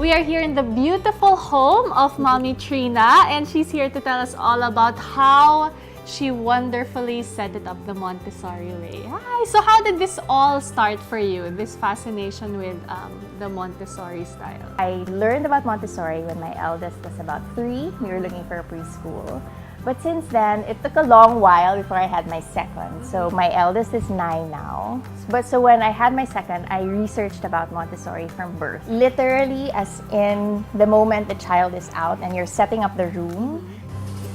we are here in the beautiful home of Mommy Trina, and she's here to tell us all about how she wonderfully set it up the Montessori way. Hi! So how did this all start for you, this fascination with the Montessori style? I learned about Montessori when my eldest was about 3. We were looking for a preschool. But since then, it took a long while before I had my second. So my eldest is 9 now. So when I had my second, I researched about Montessori from birth. Literally, as in the moment the child is out and you're setting up the room.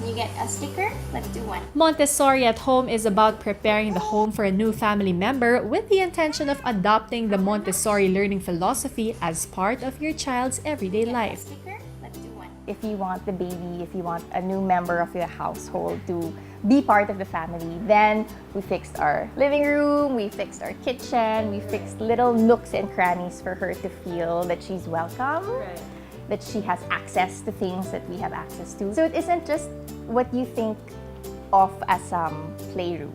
You get a sticker? Let's do one. Montessori at Home is about preparing the home for a new family member with the intention of adopting the Montessori learning philosophy as part of your child's everyday life. Sticker? Let's do one. If you want the baby, if you want a new member of your household to be part of the family, then we fixed our living room, we fixed our kitchen, we fixed little nooks and crannies for her to feel that she's welcome, that she has access to things that we have access to. So it isn't just what you think of as playroom.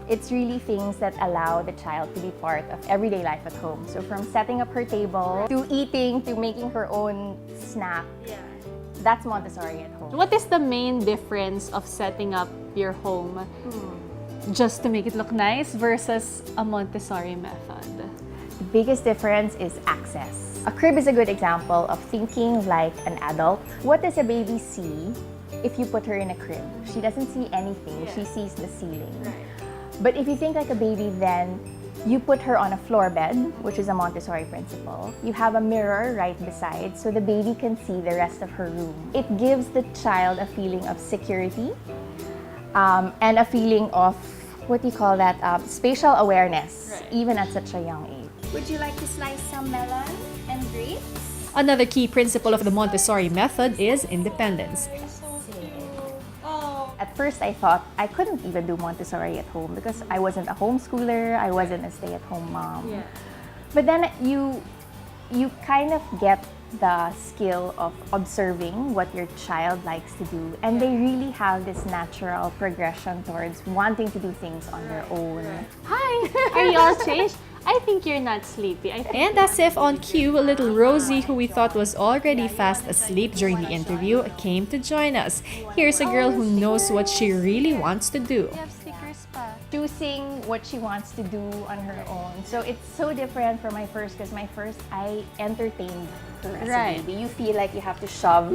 It's really things that allow the child to be part of everyday life at home. So from setting up her table, to eating, to making her own snack. That's Montessori at home. What is the main difference of setting up your home just to make it look nice versus a Montessori method? The biggest difference is access. A crib is a good example of thinking like an adult. What does a baby see if you put her in a crib? She doesn't see anything. She sees the ceiling. But if you think like a baby, then you put her on a floor bed, which is a Montessori principle. You have a mirror right beside so the baby can see the rest of her room. It gives the child a feeling of security and a feeling of, what do you call that, spatial awareness, even at such a young age. Would you like to slice some melon and grapes? Another key principle of the Montessori method is independence. At first, I thought I couldn't even do Montessori at home because I wasn't a homeschooler, I wasn't a stay-at-home mom. But then you kind of get the skill of observing what your child likes to do, and they really have this natural progression towards wanting to do things on their own. Hi! Are you all changed? I think you're not sleepy. And as if on cue, little Rosie, who we thought was already fast asleep during the interview, came to join us. Here's a girl who knows what she really wants to do. Choosing what she wants to do on her own. So it's so different from my first, because my first, I entertained her as a baby. You feel like you have to shove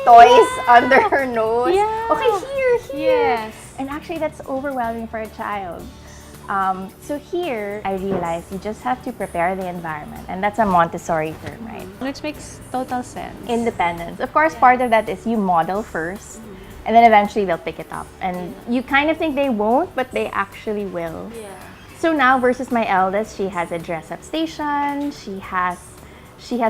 toys under her nose. Okay, here. Yes. And actually, that's overwhelming for a child. So here, I realized you just have to prepare the environment. And that's a Montessori term, right? Which makes total sense. Independence. Of course, part of that is you model first. And then eventually they'll pick it up. And you kind of think they won't, but they actually will. So now versus my eldest, she has a dress-up station. She has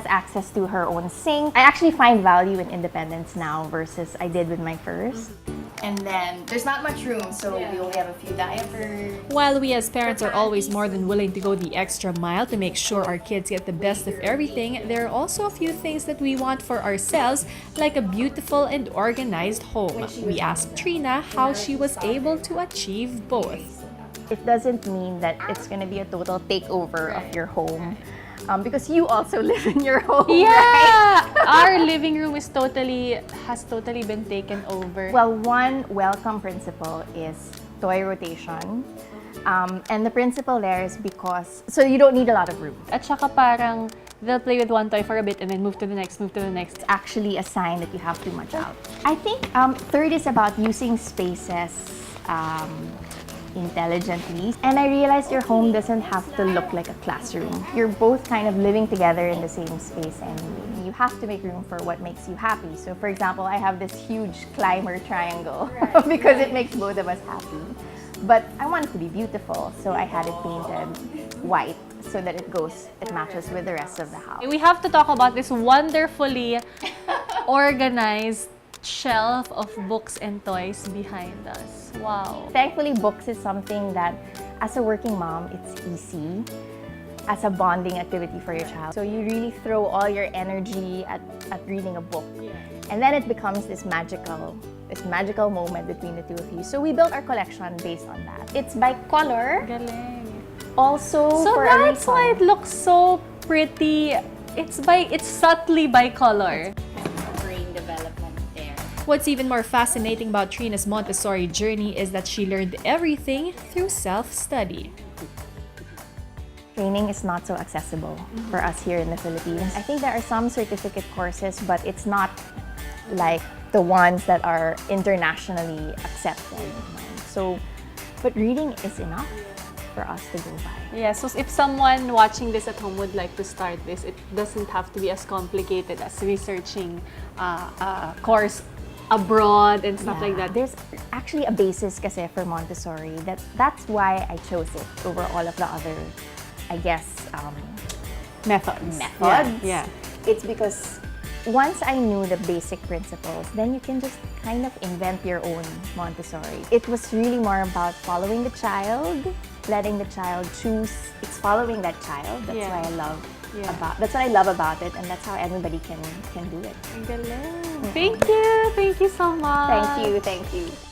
access to her own sink. I actually find value in independence now versus I did with my first. And then there's not much room, so we only have a few diapers. While we as parents are always more than willing to go the extra mile to make sure our kids get the best of everything, there are also a few things that we want for ourselves, like a beautiful and organized home. We asked Trina how she was able to achieve both. It doesn't mean that it's going to be a total takeover of your home. Because you also live in your home, right? Our living room has totally been taken over. Well, one welcome principle is toy rotation. And the principle there is because, so you don't need a lot of room. At saka parang they'll play with one toy for a bit and then move to the next. It's actually a sign that you have too much out. I think third is about using spaces intelligently. And I realized your home doesn't have to look like a classroom. You're both kind of living together in the same space anyway. You have to make room for what makes you happy. So for example, I have this huge climber triangle because it makes both of us happy. But I want it to be beautiful, so I had it painted white so that it matches with the rest of the house. We have to talk about this wonderfully organized shelf of books and toys behind us. Wow. Thankfully, books is something that, as a working mom, it's easy as a bonding activity for your child. So you really throw all your energy at reading a book. And then it becomes this magical moment between the two of you. So we built our collection based on that. It's by color. Galing. Also, so for that's why it looks so pretty it's subtly bicolor. Brain development there. What's even more fascinating about Trina's Montessori journey is that she learned everything through self-study. Training is not so accessible for us here in the Philippines. I think there are some certificate courses, but it's not like the ones that are internationally accepted. So, but reading is enough for us to go by. Yeah, so if someone watching this at home would like to start this, it doesn't have to be as complicated as researching a course abroad and stuff like that. There's actually a basis kasi for Montessori. That's why I chose it over all of the other, I guess, Methods. methods. Yeah. It's because once I knew the basic principles, then you can just kind of invent your own Montessori. It was really more about following the child, letting the child choose. It's following that child. That's Yeah. why I love Yeah. that's what I love about it, and that's how everybody can do it. Ang galing. Thank you so much. Thank you.